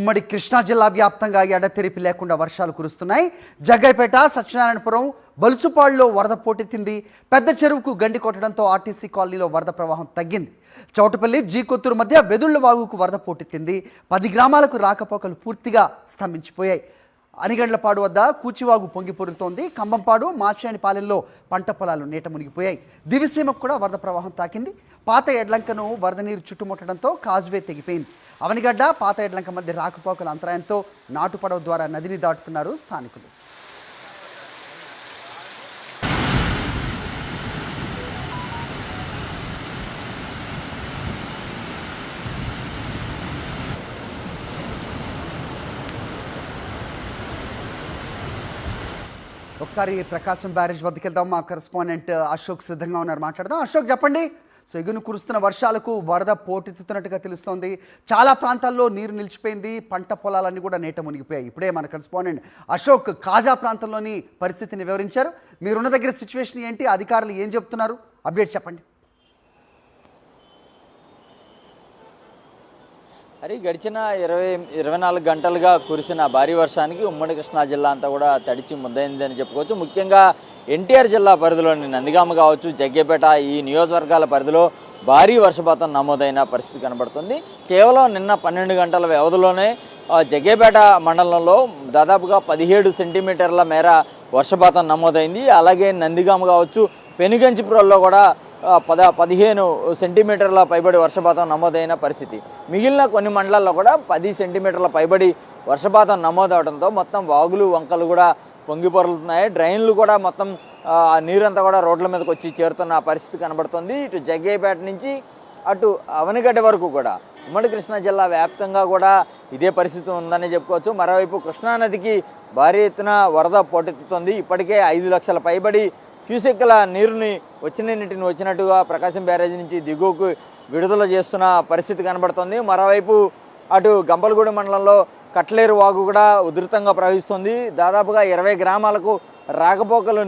ఉమ్మడి కృష్ణా జిల్లా వ్యాప్తంగా ఎడతెరిపి లేకుండా వర్షాలు కురుస్తున్నాయి. జగ్గైపేట, సత్యనారాయణపురం, బలుసుపాడులో వరద పోటెత్తింది. పెద్ద చెరువుకు గండి కొట్టడంతో ఆర్టీసీ కాలనీలో వరద ప్రవాహం తగ్గింది. చౌటపల్లి, జీకొత్తూరు మధ్య వెదుళ్ల వాగుకు వరద పోటెత్తింది. 10 గ్రామాలకు రాకపోకలు పూర్తిగా స్తంభించిపోయాయి. అనిగండ్లపాడు వద్ద కూచివాగు పొంగి పొరులుతోంది. కంబంపాడు, మాచేనిపాలెంలో పంట పొలాలు నీట మునిగిపోయాయి. దివిసీమకు కూడా వరద ప్రవాహం తాకింది. పాత ఎడ్లంకను వరద నీరు చుట్టుముట్టడంతో కాజ్వే తెగిపోయింది. అవనిగడ్డ, పాత ఎడ్లంక మధ్య రాకపోకల అంతరాయంతో నాటుపడవ ద్వారా నదిని దాటుతున్నారు స్థానికులు. ఒకసారి ప్రకాశం బ్యారేజ్ వద్దకు వెళ్దాం. మా కరెస్పాండెంట్ అశోక్ సిద్ధంగా ఉన్నారు, మాట్లాడదాం. అశోక్, చెప్పండి. సో ఎగును కురుస్తున్న వర్షాలకు వరద పోటెత్తుతున్నట్టుగా తెలుస్తోంది. చాలా ప్రాంతాల్లో నీరు నిలిచిపోయింది. పంట పొలాలన్నీ కూడా నీట మునిగిపోయాయి. ఇప్పుడే మన కరెస్పాండెంట్ అశోక్ కాజా ప్రాంతంలోని పరిస్థితిని వివరించారు. మీరున్న దగ్గర సిచ్యువేషన్ ఏంటి, అధికారులు ఏం చెప్తున్నారు, అప్డేట్ చెప్పండి. మరి గడిచిన 24 గంటలుగా కురిసిన భారీ వర్షానికి ఉమ్మడి కృష్ణా జిల్లా అంతా కూడా తడిచి ముద్దైందని చెప్పుకోవచ్చు. ముఖ్యంగా ఎన్టీఆర్ జిల్లా పరిధిలోని నందిగామ కావచ్చు, జగ్గేపేట, ఈ నియోజకవర్గాల పరిధిలో భారీ వర్షపాతం నమోదైన పరిస్థితి కనబడుతుంది. కేవలం నిన్న 12 గంటల వ్యవధిలోనే జగ్గేపేట మండలంలో దాదాపుగా 17 సెంటీమీటర్ల మేర వర్షపాతం నమోదైంది. అలాగే నందిగామ కావచ్చు, పెనుగంచిపురంలో కూడా 15 సెంటీమీటర్ల పైబడి వర్షపాతం నమోదైన పరిస్థితి. మిగిలిన కొన్ని మండలాల్లో కూడా 10 సెంటీమీటర్ల పైబడి వర్షపాతం నమోదవడంతో మొత్తం వాగులు, వంకలు కూడా పొంగిపొరులుతున్నాయి. డ్రైన్లు కూడా మొత్తం నీరంతా కూడా రోడ్ల మీదకి వచ్చి చేరుతున్న పరిస్థితి కనబడుతుంది. ఇటు జగ్గయ్యపేట నుంచి అటు అవనిగడ్డ వరకు కూడా ఉమ్మడి కృష్ణా జిల్లా వ్యాప్తంగా కూడా ఇదే పరిస్థితి ఉందని చెప్పుకోవచ్చు. మరోవైపు కృష్ణానదికి భారీ ఎత్తున వరద పోటెత్తుతుంది. ఇప్పటికే 5 లక్షల పైబడి క్యూసెక్కుల నీరుని నీటిని వచ్చినట్టుగా ప్రకాశం బ్యారేజీ నుంచి దిగువకు విడుదల చేస్తున్న పరిస్థితి కనబడుతుంది. మరోవైపు అటు గంపలగూడెం మండలంలో కట్లేరు వాగు కూడా ఉధృతంగా ప్రవహిస్తుంది. దాదాపుగా 20 గ్రామాలకు రాకపోకలు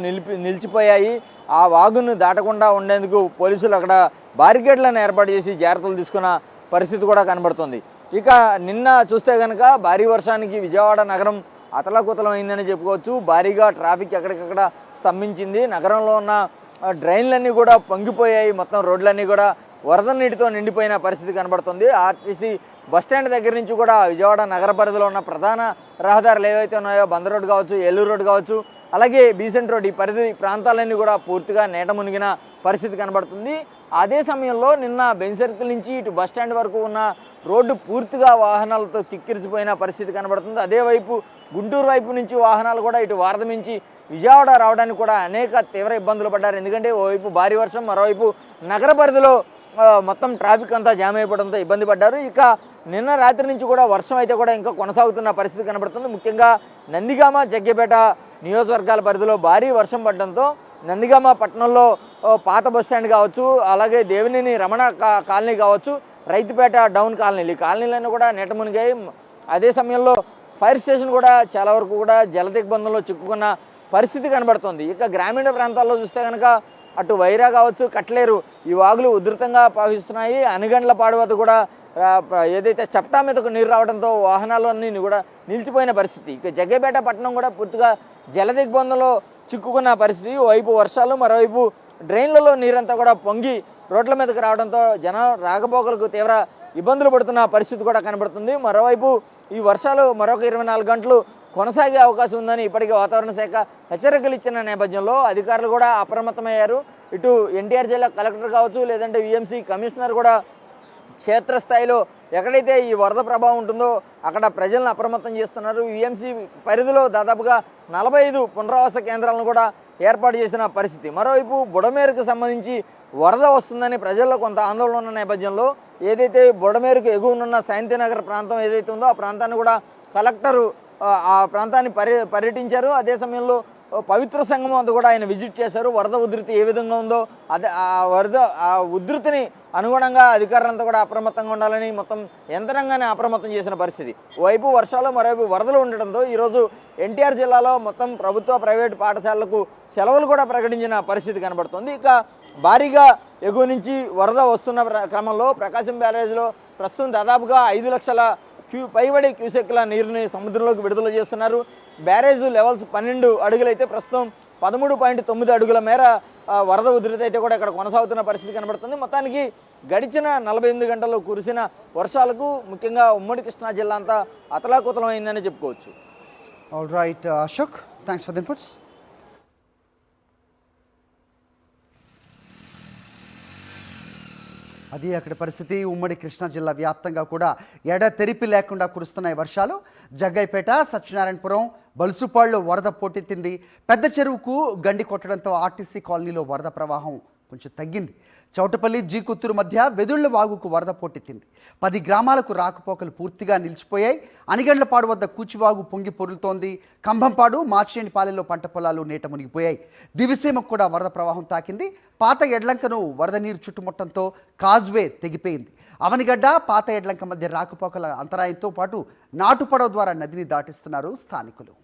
నిలిచిపోయాయి. ఆ వాగును దాటకుండా ఉండేందుకు పోలీసులు అక్కడ బారికేడ్లను ఏర్పాటు చేసి జాగ్రత్తలు తీసుకున్న పరిస్థితి కూడా కనబడుతుంది. ఇక నిన్న చూస్తే కనుక భారీ వర్షానికి విజయవాడ నగరం అతలాకుతలం అయిందని చెప్పుకోవచ్చు. భారీగా ట్రాఫిక్ ఎక్కడికక్కడ స్తంభించింది. నగరంలో ఉన్న డ్రైన్లన్నీ కూడా పొంగిపోయాయి. మొత్తం రోడ్లన్నీ కూడా వరద నీటితో నిండిపోయిన పరిస్థితి కనబడుతుంది. ఆర్టీసీ బస్టాండ్ దగ్గర నుంచి కూడా విజయవాడ నగర పరిధిలో ఉన్న ప్రధాన రహదారులు ఏవైతే ఉన్నాయో, బందర్ రోడ్ కావచ్చు, ఏలూరు రోడ్ కావచ్చు, అలాగే బీసెంట్ రోడ్, ఈ పరిధి ప్రాంతాలన్నీ కూడా పూర్తిగా నీట మునిగిన పరిస్థితి కనబడుతుంది. అదే సమయంలో నిన్న బెంజ్ సర్కిల్ నుంచి ఇటు బస్టాండ్ వరకు ఉన్న రోడ్డు పూర్తిగా వాహనాలతో కిక్కిరిసిపోయిన పరిస్థితి కనబడుతుంది. అదే వైపు గుంటూరు వైపు నుంచి వాహనాలు కూడా ఇటు వారధ నుంచి విజయవాడ రావడానికి కూడా అనేక తీవ్ర ఇబ్బందులు పడ్డారు. ఎందుకంటే ఓవైపు భారీ వర్షం, మరోవైపు నగర పరిధిలో మొత్తం ట్రాఫిక్ అంతా జామ్ అయిపోవడంతో ఇబ్బంది పడ్డారు. ఇక నిన్న రాత్రి నుంచి కూడా వర్షం అయితే కూడా ఇంకా కొనసాగుతున్న పరిస్థితి కనబడుతుంది. ముఖ్యంగా నందిగామ, జగ్గేపేట నియోజకవర్గాల పరిధిలో భారీ వర్షం పడడంతో నందిగామ పట్టణంలో పాత బస్టాండ్ కావచ్చు, అలాగే దేవినేని రమణ కాలనీ కావచ్చు, రైతుపేట డౌన్ కాలనీలు, ఈ కాలనీలన్నీ కూడా నీట మునిగాయి. అదే సమయంలో ఫైర్ స్టేషన్ కూడా చాలా వరకు కూడా జలదిగ్బంధంలో చిక్కుకున్న పరిస్థితి కనబడుతుంది. ఇక గ్రామీణ ప్రాంతాల్లో చూస్తే కనుక అటు వైరా కావచ్చు, కట్లేరు, ఈ వాగులు ఉధృతంగా ప్రవహిస్తున్నాయి. అనిగండ్లపాడు వద్ద కూడా ఏదైతే చప్టా మీదకు నీరు రావడంతో వాహనాలన్నీ కూడా నిలిచిపోయిన పరిస్థితి. ఇక జగ్గేపేట పట్టణం కూడా పూర్తిగా జలదిగ్బంధంలో చిక్కుకున్న పరిస్థితి. ఓవైపు వర్షాలు, మరోవైపు డ్రైన్లలో నీరంతా కూడా పొంగి రోడ్ల మీదకి రావడంతో జనం రాకపోకలకు తీవ్ర ఇబ్బందులు పడుతున్న పరిస్థితి కూడా కనబడుతుంది. మరోవైపు ఈ వర్షాలు మరొక 24 గంటలు కొనసాగే అవకాశం ఉందని ఇప్పటికే వాతావరణ శాఖ హెచ్చరికలు ఇచ్చిన నేపథ్యంలో అధికారులు కూడా అప్రమత్తమయ్యారు. ఇటు ఎన్టీఆర్ జిల్లా కలెక్టర్ కావచ్చు, లేదంటే విఎంసీ కమిషనర్ కూడా క్షేత్రస్థాయిలో ఎక్కడైతే ఈ వరద ప్రభావం ఉంటుందో అక్కడ ప్రజలను అప్రమత్తం చేస్తున్నారు. విఎంసీ పరిధిలో దాదాపుగా 45 పునరావాస కేంద్రాలను కూడా ఏర్పాటు చేసిన పరిస్థితి. మరోవైపు బుడమేరుకు సంబంధించి వరద వస్తుందని ప్రజల్లో కొంత ఆందోళన ఉన్న నేపథ్యంలో ఏదైతే బుడమేరుకు ఎగువనున్న శాంతినగర్ ప్రాంతం ఏదైతే ఉందో ఆ ప్రాంతాన్ని కూడా కలెక్టరు ఆ ప్రాంతాన్ని పర్యటించారు. అదే సమయంలో పవిత్ర సంఘం అంతా కూడా ఆయన విజిట్ చేశారు. వరద ఉధృతి ఏ విధంగా ఉందో అదే ఆ ఉధృతిని అనుగుణంగా అధికారులంతా కూడా అప్రమత్తంగా ఉండాలని మొత్తం యంత్రాంగాన్ని అప్రమత్తం చేసిన పరిస్థితి. ఓవైపు వర్షాలు, మరోవైపు వరదలు ఉండడంతో ఈరోజు ఎన్టీఆర్ జిల్లాలో మొత్తం ప్రభుత్వ, ప్రైవేటు పాఠశాలలకు సెలవులు కూడా ప్రకటించిన పరిస్థితి కనబడుతుంది. ఇక భారీగా ఎగువ నుంచి వరద వస్తున్న క్రమంలో ప్రకాశం బ్యారేజ్లో ప్రస్తుతం దాదాపుగా 5 లక్షల పైబడి క్యూసెక్ల నీరుని సముద్రంలోకి విడుదల చేస్తున్నారు. బ్యారేజ్ లెవెల్స్ 12 అడుగులు అయితే ప్రస్తుతం 13.9 అడుగుల మేర వరద ఉధృతి అయితే కూడా ఇక్కడ కొనసాగుతున్న పరిస్థితి కనబడుతుంది. మొత్తానికి గడిచిన 48 గంటల్లో కురిసిన వర్షాలకు ముఖ్యంగా ఉమ్మడి కృష్ణా జిల్లా అంతా అతలాకుతలం అయిందని చెప్పుకోవచ్చు. All right Ashok, thanks for the inputs. అది అక్కడ పరిస్థితి. ఉమ్మడి కృష్ణా జిల్లా వ్యాప్తంగా కూడా ఎడతెరిపి లేకుండా కురుస్తున్నాయి వర్షాలు. జగ్గైపేట, సత్యనారాయణపురం, బలుసుపాడులో వరద పోటెత్తింది. పెద్ద చెరువుకు గండి కొట్టడంతో ఆర్టీసీ కాలనీలో వరద ప్రవాహం కొంచెం తగ్గింది. చౌటపల్లి, జీకుత్తూరు మధ్య వెదుళ్ల వాగుకు వరద పోటెత్తింది. 10 గ్రామాలకు రాకపోకలు పూర్తిగా నిలిచిపోయాయి. అనిగండ్లపాడు వద్ద కూచివాగు పొంగి పొరులుతోంది. కంభంపాడు, మార్చేనిపాలెంలో పంట పొలాలు నీట మునిగిపోయాయి. దివిసీమకు కూడా వరద ప్రవాహం తాకింది. పాత ఎడ్లంకను వరద నీరు చుట్టుముట్టడంతో కాజ్వే తెగిపోయింది. అవనిగడ్డ, పాత ఎడ్లంక మధ్య రాకపోకల అంతరాయంతో పాటు నాటుపడవ ద్వారా నదిని దాటిస్తున్నారు స్థానికులు.